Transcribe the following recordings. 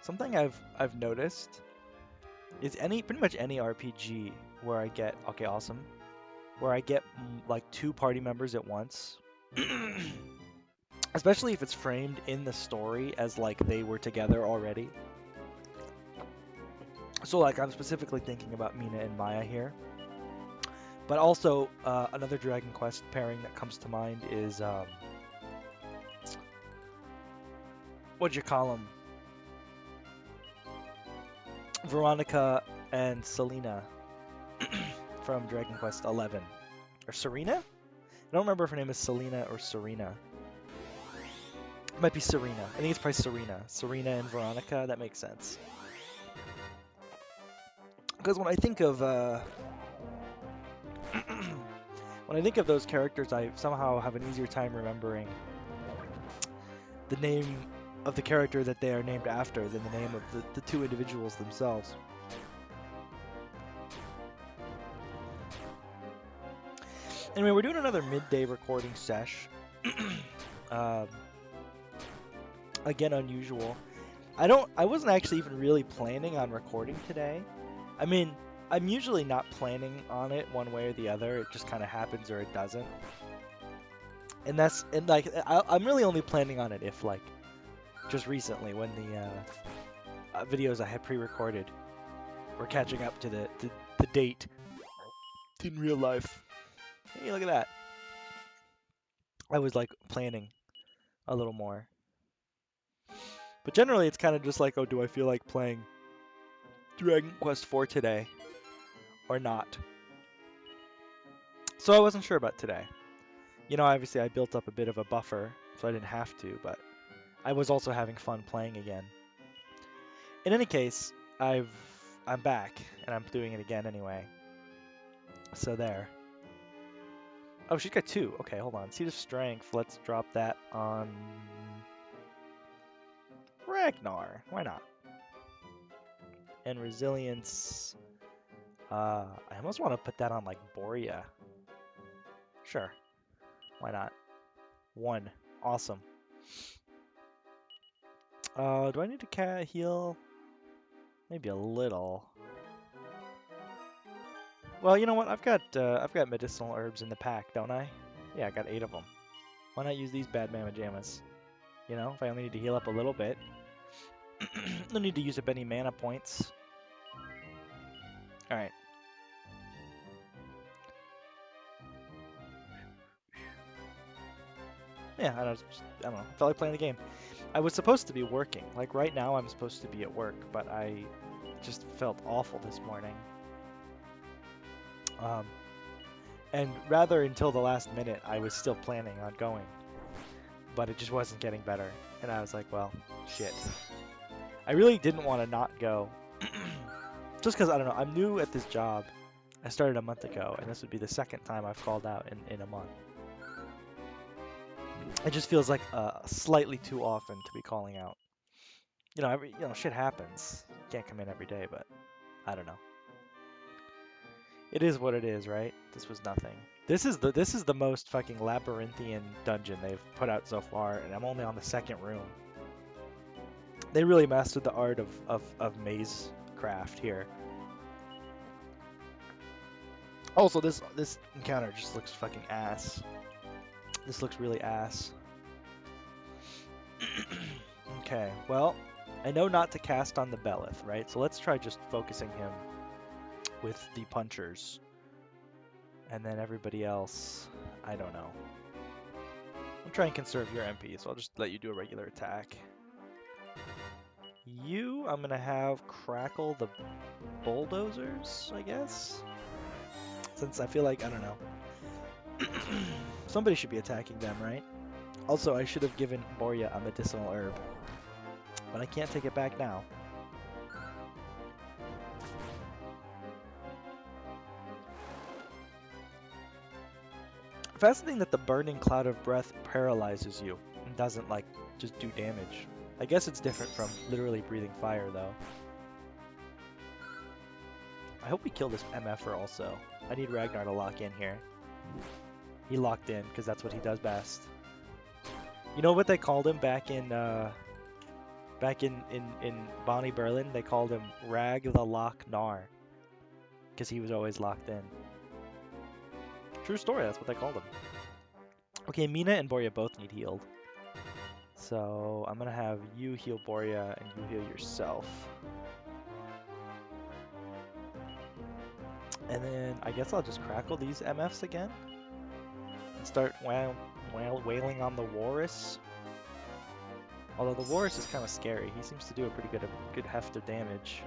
something I've noticed is pretty much any RPG where I get okay, awesome, where I get like 2 party members at once, especially if it's framed in the story as like they were together already. So like I'm specifically thinking about Mina and Maya here. But also another Dragon Quest pairing that comes to mind is what'd you call them? Veronica and Selena from Dragon Quest 11. Or Serena? I don't remember if her name is Selena or Serena. It might be Serena. I think it's probably Serena. Serena and Veronica, that makes sense. Because when I think of those characters, I somehow have an easier time remembering the name of the character that they are named after than the name of the 2 individuals themselves. Anyway, we're doing another midday recording sesh. Again, unusual. I wasn't actually even really planning on recording today. I mean, I'm usually not planning on it one way or the other. It just kind of happens or it doesn't. And I'm really only planning on it if like just recently when the videos I had pre-recorded were catching up to the date in real life. Hey, look at that. I was like planning a little more. But generally it's kind of just like, oh, do I feel like playing Dragon Quest IV today or not? So I wasn't sure about today. You know, obviously I built up a bit of a buffer, so I didn't have to, but I was also having fun playing again. In any case, I'm back, and I'm doing it again anyway. So there. Oh, she's got 2. Okay, hold on. Seed of Strength. Let's drop that on Ragnar. Why not? And Resilience. I almost want to put that on like Boria. Sure. Why not? 1. Awesome. Do I need to heal? Maybe a little. Well, you know what? I've got medicinal herbs in the pack, don't I? Yeah, I got 8 of them. Why not use these bad mamma jammas? You know, if I only need to heal up a little bit. No need to use up any mana points. Alright. Yeah, I don't know. I felt like playing the game. I was supposed to be working. Like right now I'm supposed to be at work, but I just felt awful this morning. And rather until the last minute, I was still planning on going. But it just wasn't getting better. And I was like, well, shit. I really didn't want to not go. Just because, I don't know, I'm new at this job. I started a month ago, and this would be the 2nd time I've called out in a month. It just feels like slightly too often to be calling out. You know, shit happens. You can't come in every day, but I don't know. It is what it is, right? This was nothing. This is the most fucking labyrinthian dungeon they've put out so far, and I'm only on the 2nd room. They really mastered the art of maze craft here. Also, this encounter just looks fucking ass. This looks really ass. Okay, well, I know not to cast on the Belith, right? So let's try just focusing him with the punchers. And then everybody else, I don't know. I'm trying to conserve your MP, so I'll just let you do a regular attack. You, I'm going to have crackle the bulldozers, I guess? Since I feel like, I don't know. Somebody should be attacking them, right? Also, I should have given Boria a medicinal herb. But I can't take it back now. Fascinating that the burning cloud of breath paralyzes you and doesn't, like, just do damage. I guess it's different from literally breathing fire, though. I hope we kill this MFer also. I need Ragnar to lock in here. He locked in, because that's what he does best. You know what they called him back in Back in Bonnie Berlin, they called him Rag the Loch Nar because he was always locked in. True story, that's what they called him. Okay, Mina and Borya both need healed. So I'm gonna have you heal Borya and you heal yourself. And then I guess I'll just crackle these MFs again. And start wailing on the Walrus. Although the Walrus is kind of scary. He seems to do a pretty good heft of damage.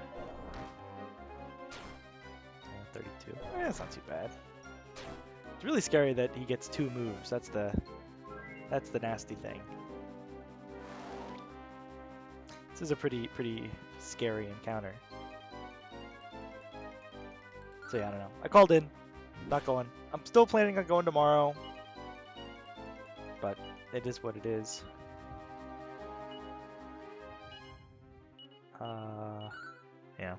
32. Eh, that's not too bad. It's really scary that he gets 2 moves. That's the nasty thing. This is a pretty scary encounter. So yeah, I don't know. I called in. Not going. I'm still planning on going tomorrow. But it is what it is. Yeah.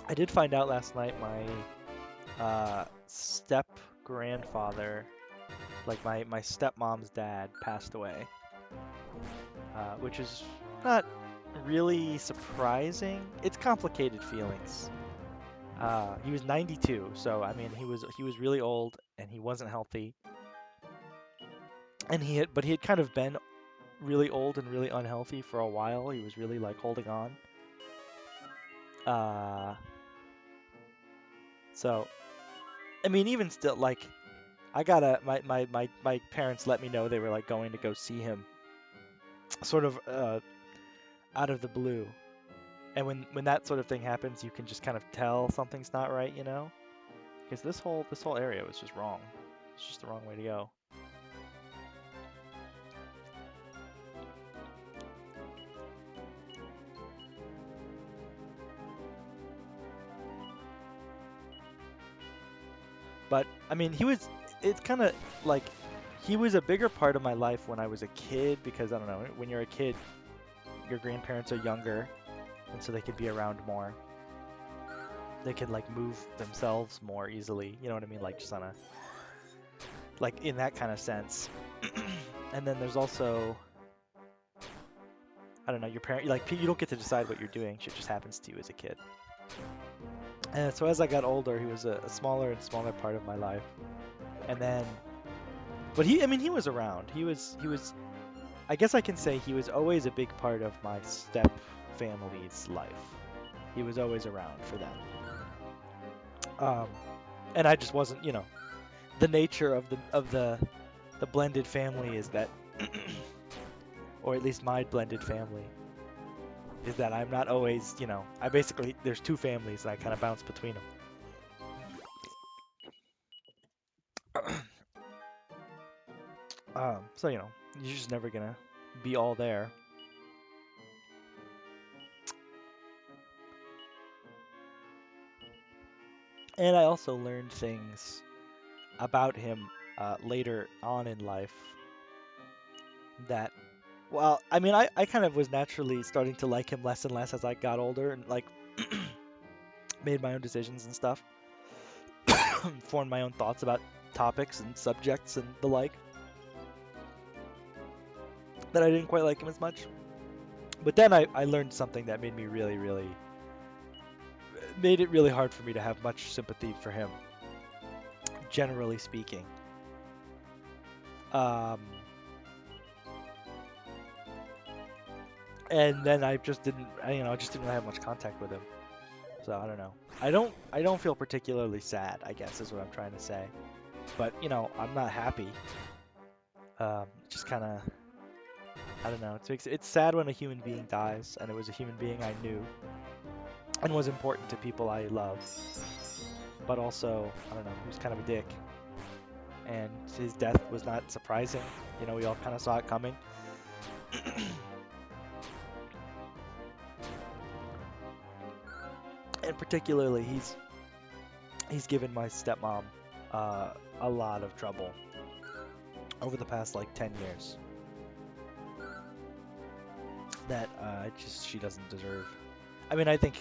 I did find out last night my step grandfather, like my stepmom's dad, passed away. Which is not really surprising. It's complicated feelings. He was 92, so I mean he was really old and he wasn't healthy. And he had kind of been really old and really unhealthy for a while. He was really like holding on. So I mean even still, like, I gotta my parents let me know they were like going to go see him sort of out of the blue. And when that sort of thing happens, you can just kind of tell something's not right, you know? Because this whole area was just wrong. It's just the wrong way to go. But I mean, it's kind of like he was a bigger part of my life when I was a kid, because I don't know, when you're a kid, your grandparents are younger, and so they could be around more. They could like move themselves more easily, you know what I mean? Like just on a, like in that kind of sense. And then there's also, I don't know, your parent, like you don't get to decide what you're doing. Shit just happens to you as a kid. And so as I got older, he was a smaller and smaller part of my life. And then, but he was around. He was, I guess I can say he was always a big part of my step family's life. He was always around for them. And I just wasn't, you know, the nature of the blended family is that, or at least my blended family, is that I'm not always, you know, I basically, there's 2 families and I kind of bounce between them. So, you know, you're just never gonna be all there. And I also learned things about him later on in life that, well, I mean, I kind of was naturally starting to like him less and less as I got older and like made my own decisions and stuff, formed my own thoughts about topics and subjects and the like, that I didn't quite like him as much. But then I learned something that made me made it really hard for me to have much sympathy for him, generally speaking. And then I just didn't, I just didn't really have much contact with him. So I don't know. I don't feel particularly sad, I guess is what I'm trying to say. But, you know, I'm not happy. Just kind of, I don't know. It's sad when a human being dies, and it was a human being I knew and was important to people I love. But also, I don't know, he was kind of a dick. And his death was not surprising. You know, we all kind of saw it coming. And particularly, he's given my stepmom a lot of trouble over the past like 10 years that she doesn't deserve. I mean, I think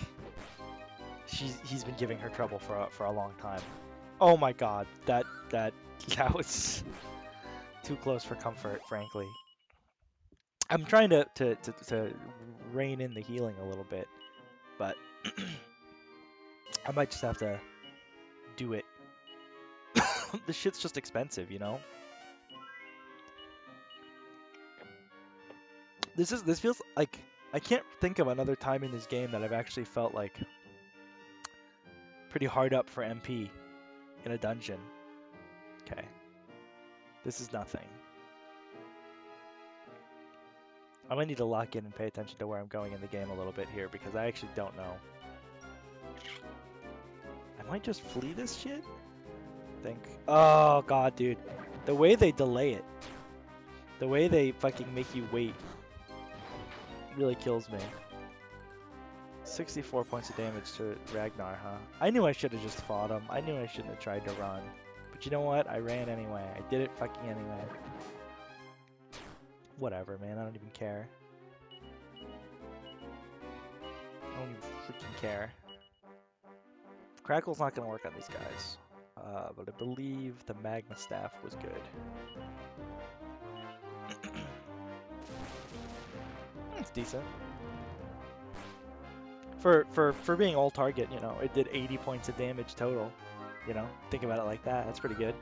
he's been giving her trouble for a long time. Oh my god, that was too close for comfort, frankly. I'm trying to rein in the healing a little bit, but I might just have to do it. This shit's just expensive, you know? This feels like I can't think of another time in this game that I've actually felt like pretty hard up for MP in a dungeon. Okay. This is nothing. I might need to lock in and pay attention to where I'm going in the game a little bit here because I actually don't know. I might just flee this shit? Think. Oh god, dude. The way they delay it. The way they fucking make you wait really kills me. 64 points of damage to Ragnar, huh? I knew I should have just fought him. I knew I shouldn't have tried to run. But you know what? I ran anyway. I did it fucking anyway. Whatever, man. I don't even care. I don't even freaking care. Crackle's not going to work on these guys. But I believe the Magma Staff was good. It's decent. For being all target, you know, it did 80 points of damage total. You know, think about it like that. That's pretty good.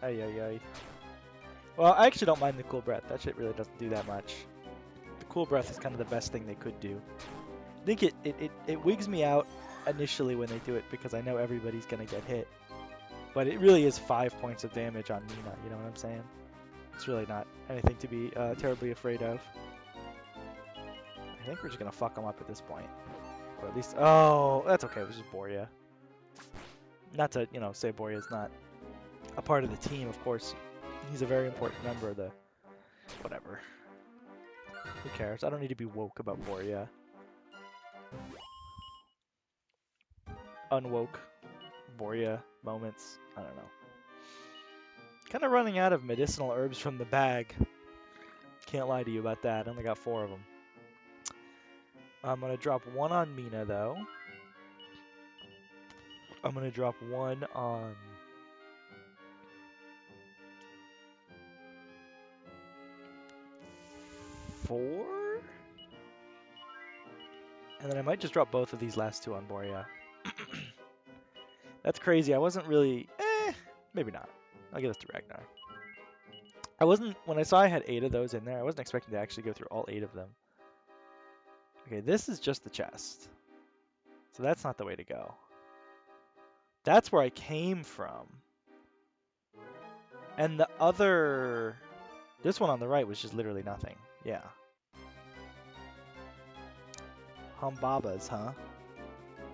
Ay, ay, ay. Well, I actually don't mind the cool breath. That shit really doesn't do that much. The cool breath is kind of the best thing they could do. I think it wigs me out initially when they do it because I know everybody's gonna get hit. But it really is 5 points of damage on Mina, you know what I'm saying? It's really not anything to be terribly afraid of. I think we're just gonna fuck them up at this point. Or at least, oh, that's okay, it was just Boria. Not to, you know, say Boria's not a part of the team, of course. He's a very important member of the, whatever. Who cares? I don't need to be woke about Boria. Unwoke Boria moments, I don't know. Kind of running out of medicinal herbs from the bag. Can't lie to you about that. I only got 4 of them. I'm going to drop 1 on Mina, though. I'm going to drop 1 on... four? And then I might just drop both of these last 2 on Boria. That's crazy. I wasn't really... maybe not. I'll give this to Ragnar. I wasn't... When I saw I had 8 of those in there, I wasn't expecting to actually go through all 8 of them. Okay, this is just the chest. So that's not the way to go. That's where I came from. And the other... This one on the right was just literally nothing. Yeah. Humbabas, huh?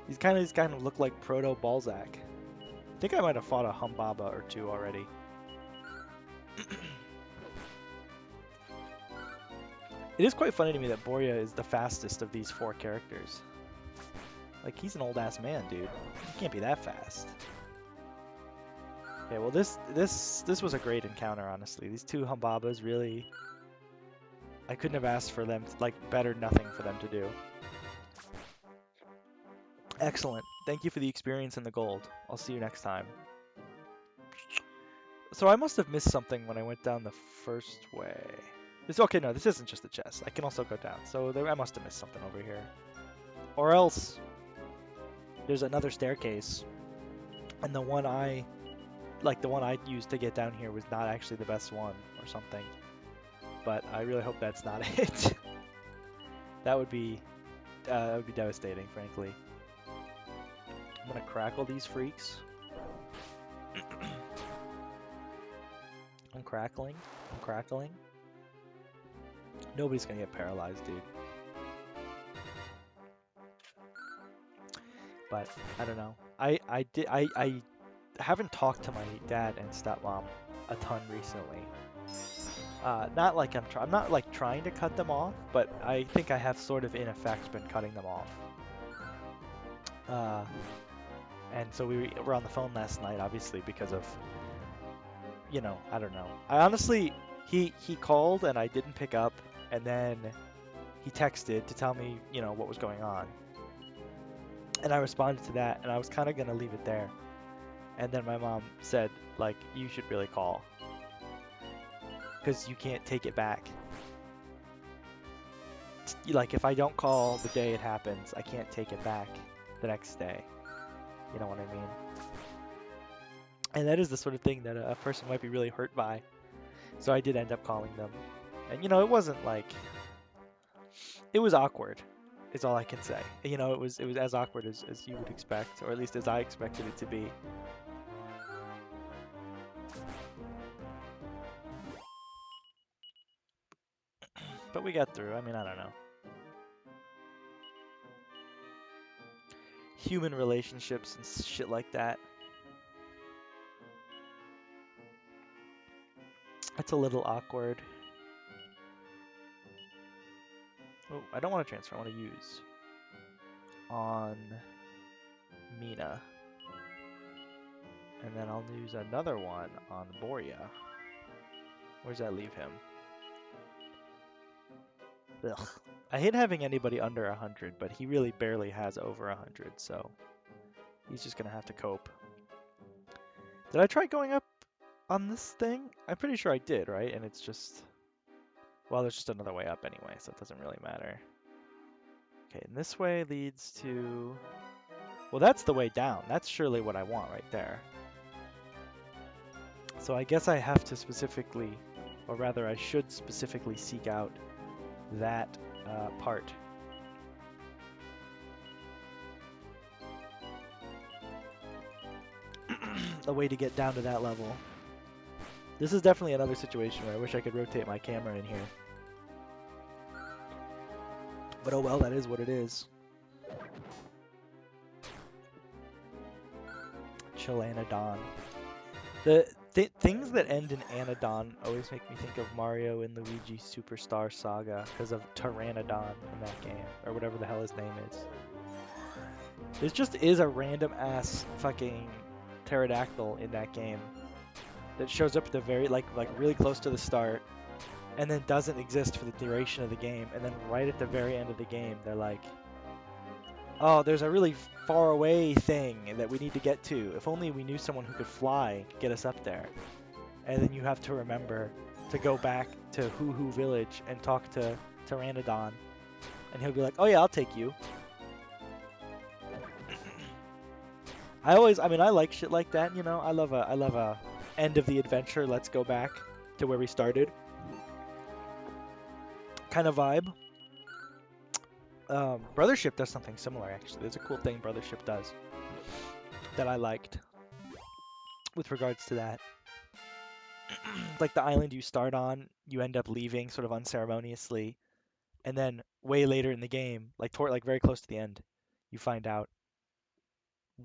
These kind of look like Proto Balzac. I think I might have fought a Humbaba or 2 already. It is quite funny to me that Boria is the fastest of these 4 characters. Like, he's an old-ass man, dude. He can't be that fast. Okay, well, this was a great encounter, honestly. These 2 Humbabas really... I couldn't have asked for them, like, better nothing for them to do. Excellent. Thank you for the experience and the gold. I'll see you next time. So I must have missed something when I went down the first way. Okay, no, this isn't just the chest. I can also go down. So I must have missed something over here. Or else there's another staircase. And the one I used to get down here was not actually the best one or something. But I really hope that's not it. That would be devastating, frankly. I'm gonna crackle these freaks. I'm crackling. I'm crackling. Nobody's gonna get paralyzed, dude. But I don't know. I haven't talked to my dad and stepmom a ton recently. Not like I'm not like trying to cut them off, but I think I have sort of in effect been cutting them off. And so we were on the phone last night, obviously, because of, you know, I don't know. I honestly, he called and I didn't pick up, and then he texted to tell me, you know, what was going on. And I responded to that, and I was kind of going to leave it there. And then my mom said, like, you should really call. Because you can't take it back. Like, if I don't call the day it happens, I can't take it back the next day. You know what I mean? And that is the sort of thing that a person might be really hurt by. So I did end up calling them. And, you know, it wasn't like... It was awkward, is all I can say. You know, it was as awkward as you would expect, or at least as I expected it to be. But we got through. I mean, I don't know. Human relationships and shit like that. It's a little awkward. Oh, I don't want to transfer. I want to use on Mina. And then I'll use another one on Boria. Where does that leave him? Ugh. I hate having anybody under 100, but he really barely has over 100, so he's just going to have to cope. Did I try going up on this thing? I'm pretty sure I did, right? And it's just... Well, there's just another way up anyway, so it doesn't really matter. Okay, and this way leads to... Well, that's the way down. That's surely what I want right there. So I guess I have to specifically, or rather I should specifically seek out that part. A way to get down to that level. This is definitely another situation where I wish I could rotate my camera in here. But oh well, that is what it is. Chilanodon. The things that end in Anodon always make me think of Mario and Luigi Superstar Saga because of Pteranodon in that game, or whatever the hell his name is. This just is a random ass fucking pterodactyl in that game that shows up at the very like really close to the start, and then doesn't exist for the duration of the game, and then right at the very end of the game they're like, oh, there's a really far away thing that we need to get to. If only we knew someone who could fly, get us up there. And then you have to remember to go back to Hoo Hoo Village and talk to Pteranodon. And he'll be like, oh yeah, I'll take you. I like shit like that, you know. I love a end of the adventure, let's go back to where we started kind of vibe. Brothership does something similar, actually. There's a cool thing Brothership does that I liked with regards to that. Like the island you start on, you end up leaving sort of unceremoniously, and then way later in the game, like very close to the end, you find out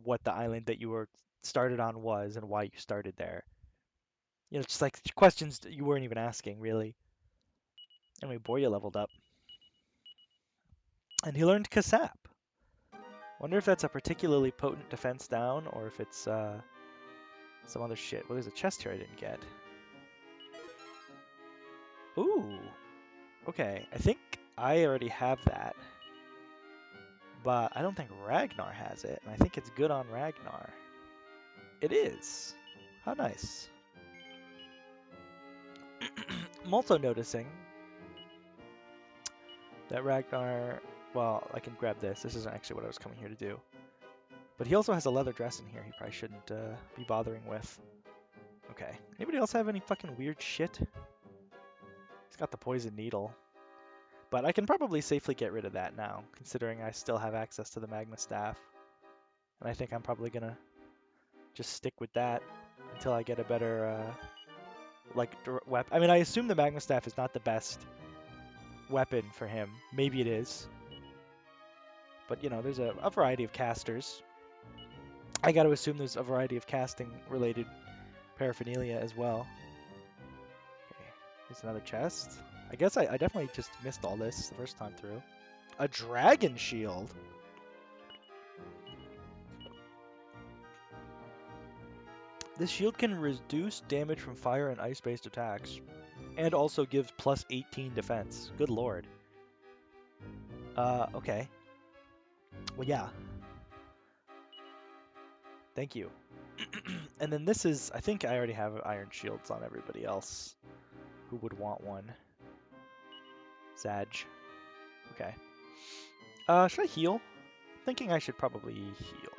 what the island that you were started on was and why you started there. You know, just like questions you weren't even asking, really. Anyway, Boya leveled up. And he learned Kasap. Wonder if that's a particularly potent defense down, or if it's some other shit. Well, there's a chest here I didn't get. Ooh. Okay, I think I already have that. But I don't think Ragnar has it, and I think it's good on Ragnar. It is. How nice. I'm also noticing that Ragnar... Well, I can grab this. This isn't actually what I was coming here to do. But he also has a leather dress in here he probably shouldn't be bothering with. Okay. Anybody else have any fucking weird shit? He's got the poison needle. But I can probably safely get rid of that now, considering I still have access to the magma staff. And I think I'm probably gonna just stick with that until I get a better, weapon. I mean, I assume the magma staff is not the best weapon for him. Maybe it is. But, you know, there's a variety of casters. I gotta assume there's a variety of casting-related paraphernalia as well. Okay, here's another chest. I guess I definitely just missed all this the first time through. A dragon shield? This shield can reduce damage from fire and ice-based attacks, and also gives plus 18 defense. Good lord. Okay. Well, yeah. Thank you. And then this is, I think I already have iron shields on everybody else who would want one. Zaj. Okay. Should I heal? I'm thinking I should probably heal.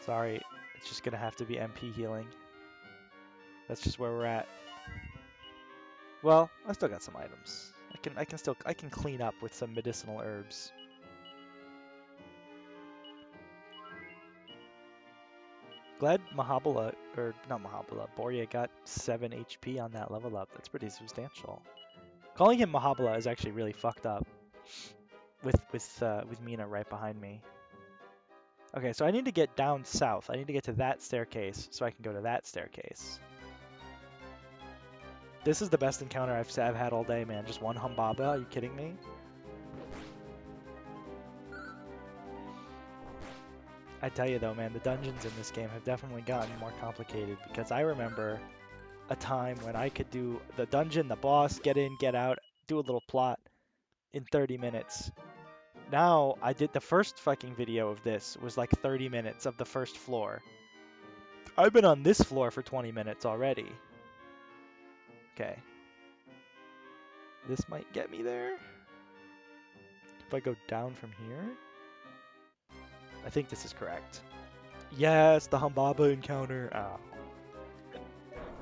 Sorry, it's just gonna have to be MP healing. That's just where we're at. Well, I still got some items. I can clean up with some medicinal herbs. Glad Mahabala, or not Mahabala, Borya got 7 HP on that level up. That's pretty substantial. Calling him Mahabala is actually really fucked up. With Mina right behind me. Okay, so I need to get down south. I need to get to that staircase so I can go to that staircase. This is the best encounter I've had all day, man. Just one Humbaba. Are you kidding me? I tell you though, man, the dungeons in this game have definitely gotten more complicated because I remember a time when I could do the dungeon, the boss, get in, get out, do a little plot in 30 minutes. Now, I did the first fucking video of this was like 30 minutes of the first floor. I've been on this floor for 20 minutes already. Okay. This might get me there. If I go down from here. I think this is correct. Yes, the Humbaba encounter. Oh.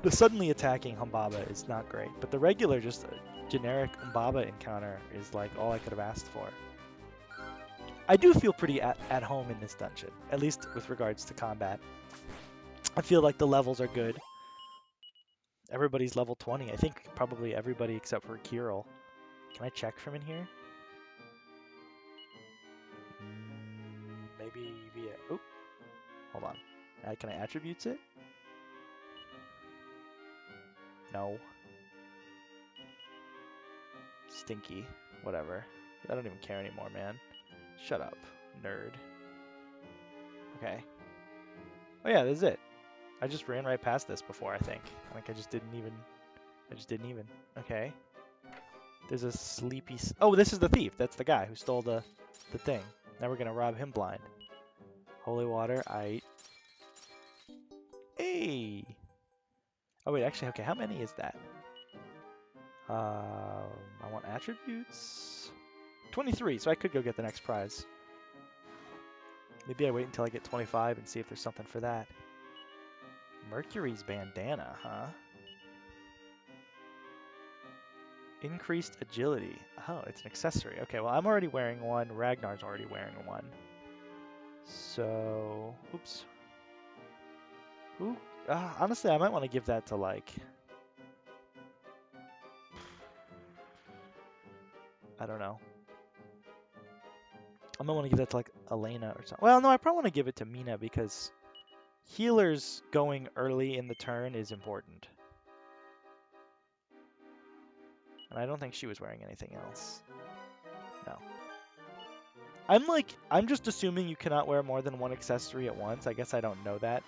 The suddenly attacking Humbaba is not great, but the regular, just generic Humbaba encounter is like all I could have asked for. I do feel pretty at home in this dungeon, at least with regards to combat. I feel like the levels are good. Everybody's level 20. I think probably everybody except for Kirill. Can I check from in here? Maybe via... Oop. Hold on. Can I attributes it? No. Stinky. Whatever. I don't even care anymore, man. Shut up, nerd. Okay. Oh yeah, this is it. I just ran right past this before, I think. Like I just didn't even... Okay. There's a sleepy... Oh, this is the thief. That's the guy who stole the thing. Now we're gonna rob him blind. Holy water, Hey! Oh wait, actually, okay, how many is that? I want attributes. 23, so I could go get the next prize. Maybe I wait until I get 25 and see if there's something for that. Mercury's bandana, huh? Increased agility. Oh, it's an accessory. Okay, well, I'm already wearing one. Ragnar's already wearing one. So, oops. Ooh, honestly, I might want to give that to, like... I don't know. I might want to give that to, like, Elena or something. Well, no, I probably want to give it to Mina because healers going early in the turn is important. And I don't think she was wearing anything else. No. I'm just assuming you cannot wear more than one accessory at once. I guess I don't know that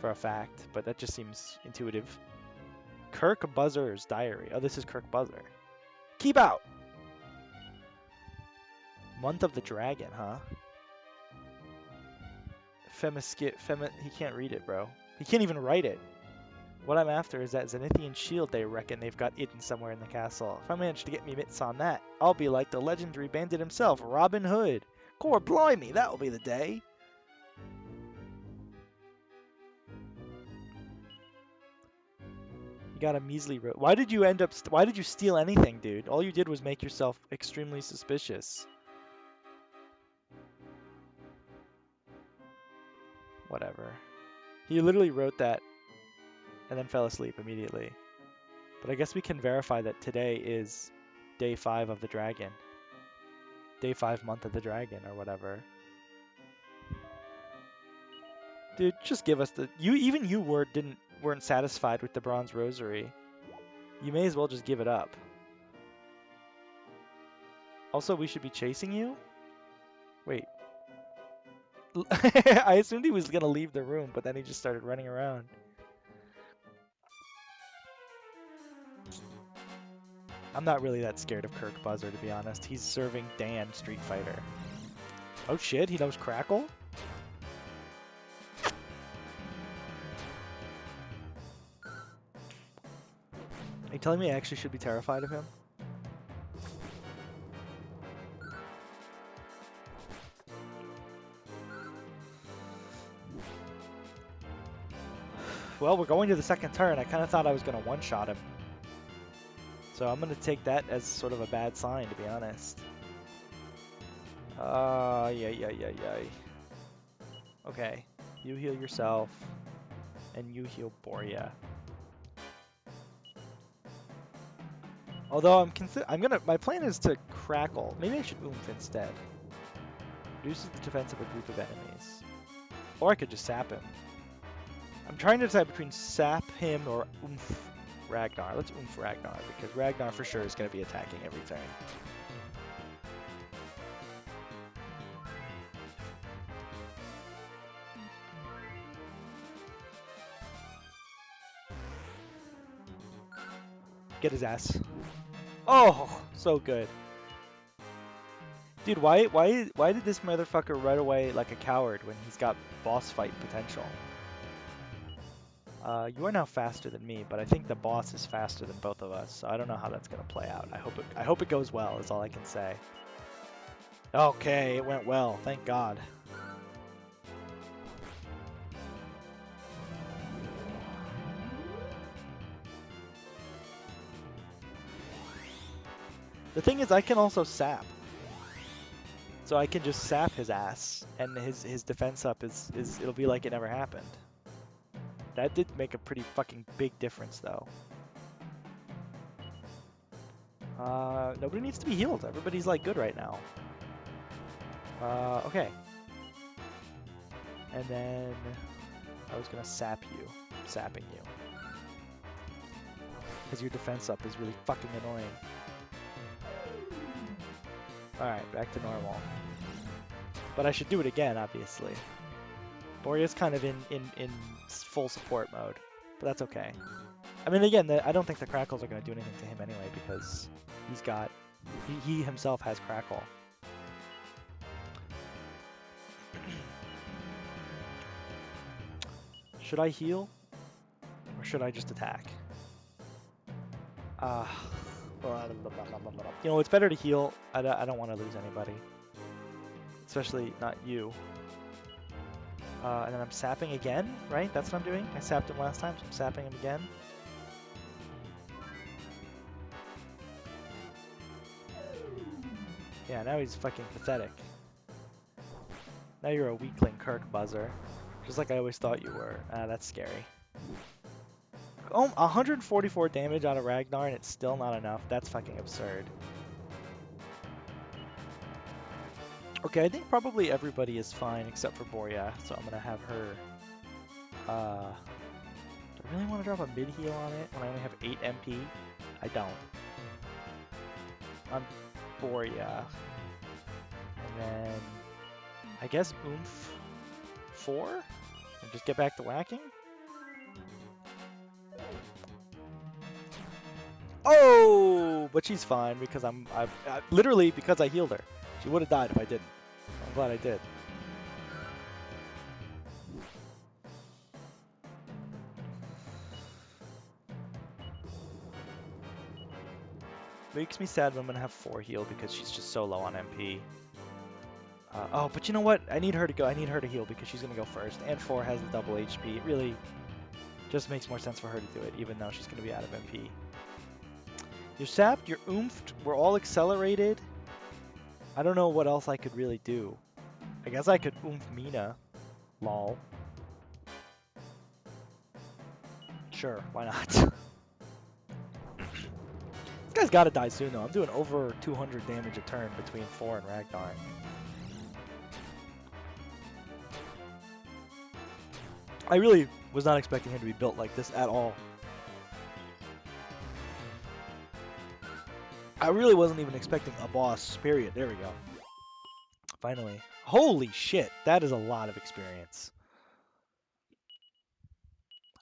for a fact, but that just seems intuitive. Kirk Buzzer's diary. Oh, this is Kirk Buzzer. Keep out! Month of the Dragon, huh? He can't read it, bro. He can't even write it. What I'm after is that Zenithian shield they reckon they've got hidden somewhere in the castle. If I manage to get me mitts on that, I'll be like the legendary bandit himself, Robin Hood. Core blimey, that'll be the day. You got a measly Why did you steal anything, dude? All you did was make yourself extremely suspicious. Whatever. He literally wrote that and then fell asleep immediately. But I guess we can verify that today is day 5 of the dragon. Day 5 month of the dragon or whatever. Dude, just give us the... You weren't satisfied with the bronze rosary. You may as well just give it up. Also, we should be chasing you? Wait. I assumed he was gonna leave the room, but then he just started running around. I'm not really that scared of Kirk Buzzer, to be honest. He's serving Dan Street Fighter. Oh shit, he knows Crackle? telling me I actually should be terrified of him? Well, we're going to the second turn. I kind of thought I was going to one-shot him. So I'm going to take that as sort of a bad sign, to be honest. Yeah. Okay, you heal yourself, and you heal Boria. Although my plan is to crackle. Maybe I should oomph instead. Reduces the defense of a group of enemies. Or I could just sap him. I'm trying to decide between sap him or oomph Ragnar. Let's oomph Ragnar, because Ragnar for sure is going to be attacking every turn. Get his ass. Oh, so good. Dude, why did this motherfucker run away like a coward when he's got boss fight potential? You are now faster than me, but I think the boss is faster than both of us, so I don't know how that's gonna play out. I hope it goes well, is all I can say. Okay, it went well, thank God. The thing is, I can also sap. So I can just sap his ass, and his defense up is it'll be like it never happened. That did make a pretty fucking big difference, though. Nobody needs to be healed. Everybody's like good right now. Okay. And then I was gonna sap you, sapping you, because your defense up is really fucking annoying. All right, back to normal. But I should do it again, obviously. Boria's kind of in full support mode, but that's okay. I mean, again, I don't think the crackles are going to do anything to him anyway, because he himself has crackle. Should I heal, or should I just attack? You know, it's better to heal. I don't want to lose anybody, especially not you. And then I'm sapping again, right? That's what I'm doing. I sapped him last time, so I'm sapping him again. Yeah, now he's fucking pathetic. Now you're a weakling Kirk buzzer. Just like I always thought you were. Ah, that's scary. Oh, 144 damage out of Ragnar and it's still not enough. That's fucking absurd. Okay, I think probably everybody is fine except for Boria, so I'm gonna have her... do I really want to drop a mid-heal on it when I only have 8 MP? I don't. On Boria. And then... I guess Oomph 4? And just get back to whacking? Oh! But she's fine because literally because I healed her. She would have died if I didn't. I'm glad I did. Makes me sad when I'm gonna have 4 heal because she's just so low on MP. Oh, but you know what? I need her to go. I need her to heal because she's gonna go first. And 4 has the double HP. It really just makes more sense for her to do it, even though she's gonna be out of MP. You're sapped, you're oomphed, we're all accelerated. I don't know what else I could really do. I guess I could oomph Mina. Lol. Sure, why not? This guy's gotta die soon though. I'm doing over 200 damage a turn between 4 and Ragnar. I really was not expecting him to be built like this at all. I really wasn't even expecting a boss, period. There we go. Finally. Holy shit, that is a lot of experience.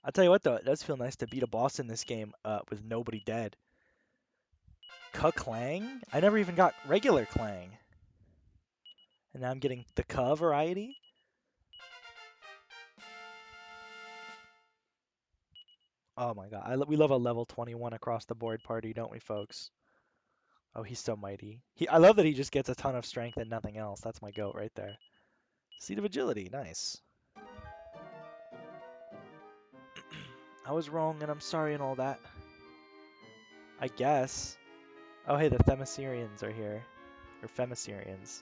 I'll tell you what though, it does feel nice to beat a boss in this game with nobody dead. Ka-Clang? I never even got regular Clang. And now I'm getting the Ka variety? Oh my god, we love a level 21 across the board party, don't we, folks? Oh, he's so mighty. I love that he just gets a ton of strength and nothing else. That's my goat right there. Seed of agility, nice. I was wrong and I'm sorry and all that. I guess. Oh, hey, the Themyscians are here. Or Femiscians.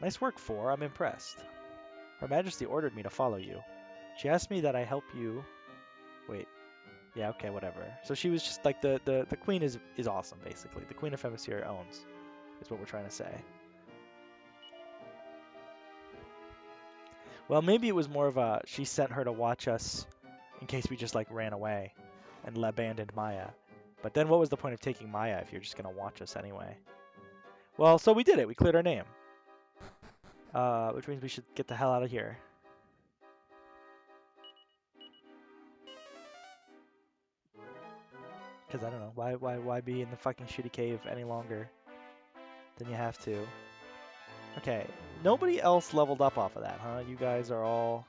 Nice work, 4. I'm impressed. Her Majesty ordered me to follow you. She asked me that I help you. Wait. Yeah, okay, whatever. So she was just like the queen is awesome, basically. The Queen of Themyscira owns, is what we're trying to say. Well, maybe it was more of a she sent her to watch us in case we just like ran away and abandoned Maya. But then what was the point of taking Maya if you're just gonna watch us anyway? Well, so we did it. We cleared our name. Which means we should get the hell out of here. Because I don't know, why be in the fucking shitty cave any longer than you have to? Okay, nobody else leveled up off of that, huh? You guys are all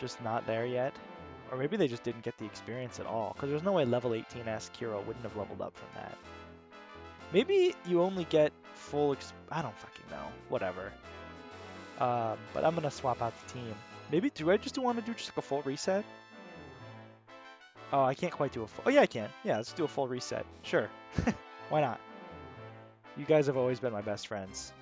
just not there yet? Or maybe they just didn't get the experience at all, because there's no way level 18S Kiro wouldn't have leveled up from that. Maybe you only get full I don't fucking know. Whatever. But I'm gonna swap out the team. Maybe, do I just want to do just like a full reset? Oh, I can't quite do a full... Oh, yeah, I can. Yeah, let's do a full reset. Sure. Why not? You guys have always been my best friends.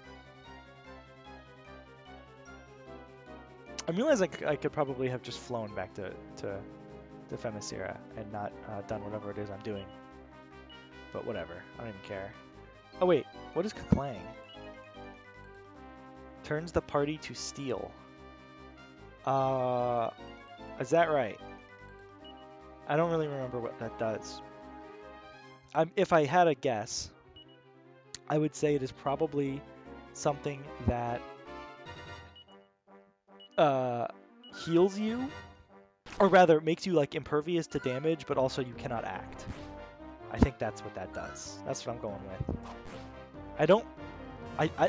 I realize I could probably have just flown back to Themyscira and not done whatever it is I'm doing. But whatever. I don't even care. Oh, wait. What is Kaklang? Turns the party to steel. Is that right? I don't really remember what that does. If I had a guess, I would say it is probably something that heals you, or rather makes you like impervious to damage, but also you cannot act. I think that's what that does. That's what I'm going with.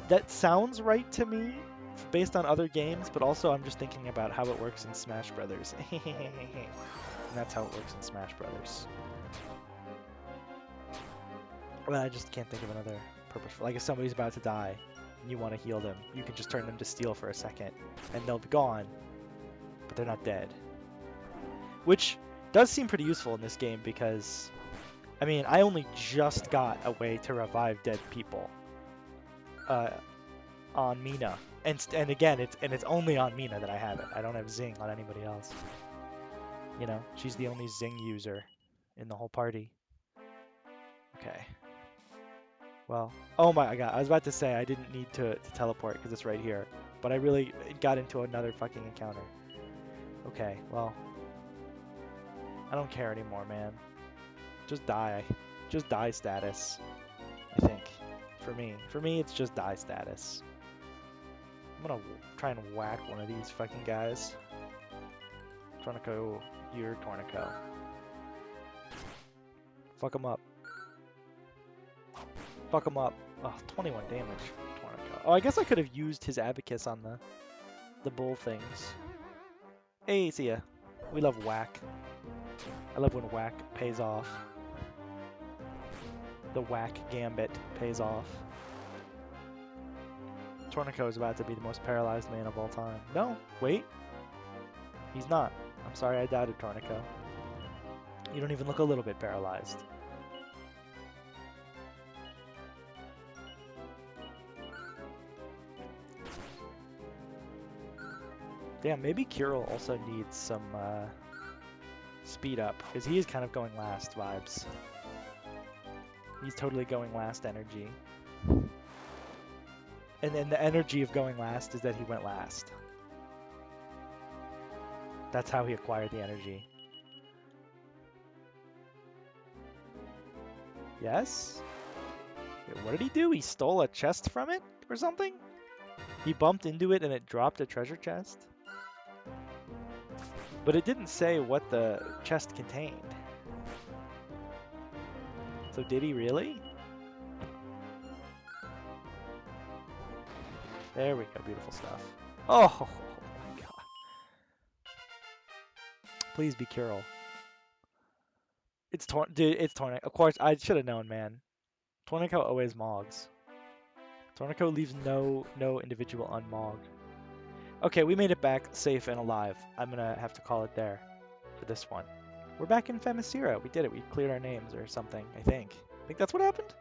That sounds right to me based on other games, but also I'm just thinking about how it works in Smash Brothers. And that's how it works in Smash Brothers. But I just can't think of another purposeful. Like if somebody's about to die and you want to heal them, you can just turn them to steel for a second and they'll be gone, but they're not dead. Which does seem pretty useful in this game because, I mean, I only just got a way to revive dead people on Mina. And again, it's only on Mina that I have it. I don't have Zing on anybody else. You know, she's the only Zing user in the whole party. Okay. Well, oh my god, I was about to say I didn't need to teleport because it's right here. But I really got into another fucking encounter. Okay, well. I don't care anymore, man. Just die. Just die status, I think. For me, it's just die status. I'm gonna try and whack one of these fucking guys. Tornico, you're Tornico. Fuck him up. Fuck him up. Oh, 21 damage, Tornico. Oh, I guess I could have used his Abacus on the bull things. Hey, see ya. We love whack. I love when whack pays off. The whack gambit pays off. Tornico is about to be the most paralyzed man of all time. No, wait. He's not. I'm sorry I doubted Tornico. You don't even look a little bit paralyzed. Damn, maybe Kirill also needs some speed up, because he is kind of going last vibes. He's totally going last energy. And then the energy of going last is that he went last. That's how he acquired the energy. Yes? Wait, what did he do? He stole a chest from it or something? He bumped into it and it dropped a treasure chest? But it didn't say what the chest contained. So did he really? There we go, beautiful stuff. Oh my god. Please be Kirill. Dude, it's Tornico. Of course, I should have known, man. Tornico always mogs. Tornico leaves no individual unmogged. Okay, we made it back safe and alive. I'm gonna have to call it there for this one. We're back in Themyscira. We did it. We cleared our names or something, I think. I think that's what happened?